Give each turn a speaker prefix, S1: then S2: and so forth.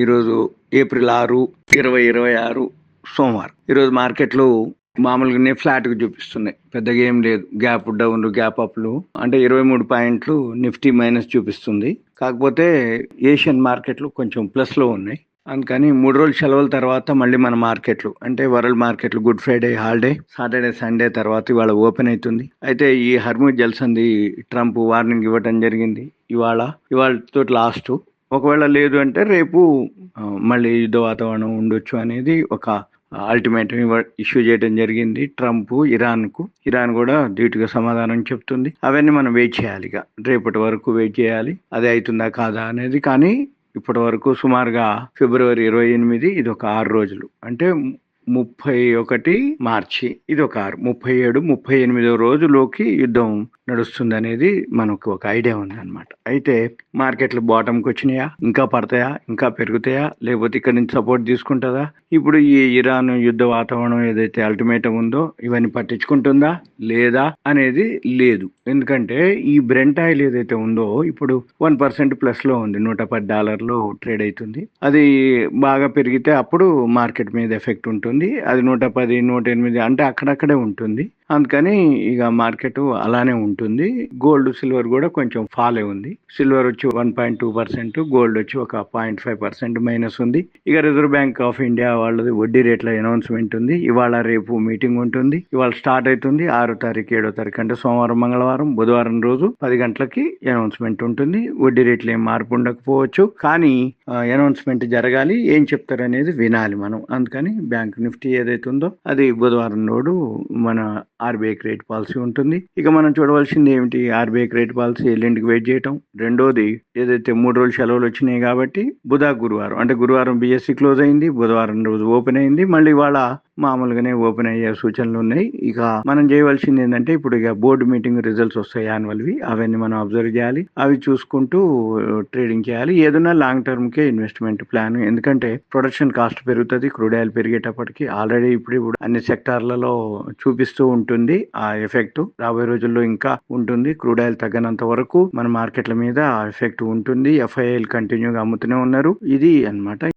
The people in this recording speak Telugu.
S1: ఈరోజు ఏప్రిల్ 6, 2026 సోమవారం. ఈరోజు మార్కెట్లు మామూలుగానే ఫ్లాట్గా చూపిస్తున్నాయి. పెద్దగా ఏం లేదు. గ్యాప్ డౌన్లు, గ్యాప్ అప్లు. అంటే 23 పాయింట్లు నిఫ్టీ మైనస్ చూపిస్తుంది. కాకపోతే ఏషియన్ మార్కెట్లు కొంచెం ప్లస్ లో ఉన్నాయి. అందుకని 3 రోజుల సెలవుల తర్వాత మళ్ళీ మన మార్కెట్లు అంటే వరల్డ్ మార్కెట్లు good Friday holiday, Saturday Sunday తర్వాత ఇవాళ ఓపెన్ అవుతుంది. అయితే ఈ హర్ముజ్ జల్సంది ట్రంప్ వార్నింగ్ ఇవ్వటం జరిగింది. ఇవాళ తోటి లాస్ట్. ఒకవేళ లేదు అంటే రేపు మళ్ళీ యుద్ధ వాతావరణం ఉండొచ్చు అనేది ఒక అల్టిమేటం ఇష్యూ చేయడం జరిగింది ట్రంప్ ఇరాన్ కూడా ధీటుగా సమాధానం చెప్తుంది. అవన్నీ మనం వెయిట్ చేయాలి. ఇక రేపటి వరకు వెయిట్ చేయాలి, అది అవుతుందా కాదా అనేది. కానీ ఇప్పటి వరకు సుమారుగా ఫిబ్రవరి 28 ఇది ఒక 6 రోజులు, అంటే 31 మార్చి ఇది ఒక 6, 37, 38 రోజులోకి యుద్ధం నడుస్తుంది అనేది మనకు ఒక ఐడియా ఉంది అనమాట. అయితే మార్కెట్లు బాటంకి వచ్చినాయా, ఇంకా పడతాయా, ఇంకా పెరుగుతాయా, లేకపోతే ఇక్కడ నుంచి సపోర్ట్ తీసుకుంటుందా? ఇప్పుడు ఈ ఇరాన్ యుద్ధ వాతావరణం ఏదైతే అల్టిమేటం ఉందో ఇవన్నీ పట్టించుకుంటుందా లేదా అనేది లేదు. ఎందుకంటే ఈ బ్రెంట్ ఆయిల్ ఏదైతే ఉందో ఇప్పుడు 1% ప్లస్ లో ఉంది, $110 ట్రేడ్ అవుతుంది. అది బాగా పెరిగితే అప్పుడు మార్కెట్ మీద ఎఫెక్ట్ ఉంటుంది. అది 110, 108 అంటే అక్కడక్కడే ఉంటుంది. అందుకని ఇక మార్కెట్ అలానే ఉంటుంది. గోల్డ్, సిల్వర్ కూడా కొంచెం ఫాల్ ఉంది. సిల్వర్ వచ్చి 1.2%, గోల్డ్ వచ్చి ఒక 0.5% మైనస్ ఉంది. ఇక రిజర్వ్ బ్యాంక్ ఆఫ్ ఇండియా వాళ్ళది వడ్డీ రేట్ల అనౌన్స్మెంట్ ఉంది. ఇవాళ రేపు మీటింగ్ ఉంటుంది. ఇవాళ స్టార్ట్ అవుతుంది 6వ తారీఖు, 7వ తారీఖు అంటే సోమవారం, మంగళవారం, బుధవారం రోజు 10 గంటలకి అనౌన్స్మెంట్ ఉంటుంది. వడ్డీ రేట్లు ఏం మార్పు ఉండకపోవచ్చు, కానీ అనౌన్స్మెంట్ జరగాలి. ఏం చెప్తారు అనేది వినాలి మనం. అందుకని బ్యాంక్ నిఫ్టీ ఏదైతే ఉందో అది బుధవారం నాడు మన ఆర్బీఐ క్రెడిట్ పాలసీ ఉంటుంది. ఇక మనం చూడవలసింది ఏమిటి, ఆర్బీఐ క్రెడిట్ పాలసీ ఎల్లుండికి వెయిట్ చేయటం. రెండోది ఏదైతే 3 రోజులు సెలవులు వచ్చినాయి కాబట్టి గురువారం అంటే గురువారం బిఎస్సి క్లోజ్ అయింది, బుధవారం రోజు ఓపెన్ అయింది. మళ్ళీ ఇవాళ మామూలుగానే ఓపెన్ అయ్యే సూచనలు ఉన్నాయి. ఇక మనం చేయవలసింది ఏంటంటే ఇప్పుడు ఇక బోర్డు మీటింగ్ రిజల్ట్స్ వస్తాయి యాన్యువల్వి, అవన్నీ మనం అబ్జర్వ్ చేయాలి. అవి చూసుకుంటూ ట్రేడింగ్ చేయాలి. ఏదైనా లాంగ్ టర్మ్ కే ఇన్వెస్ట్మెంట్ ప్లాన్. ఎందుకంటే ప్రొడక్షన్ కాస్ట్ పెరుగుతుంది క్రూడ్ ఆయిల్ పెరిగేటప్పటికి. ఆల్రెడీ ఇప్పుడు అన్ని సెక్టార్లలో చూపిస్తూ ఉంటుంది ఆ ఎఫెక్ట్. రాబోయే రోజుల్లో ఇంకా ఉంటుంది. క్రూడ్ ఆయిల్ తగ్గనంత వరకు మన మార్కెట్ల మీద ఆ ఎఫెక్ట్ ఉంటుంది. ఎఫ్ఐఎల్ కంటిన్యూగా అమ్ముతూనే ఉన్నారు. ఇది అన్నమాట.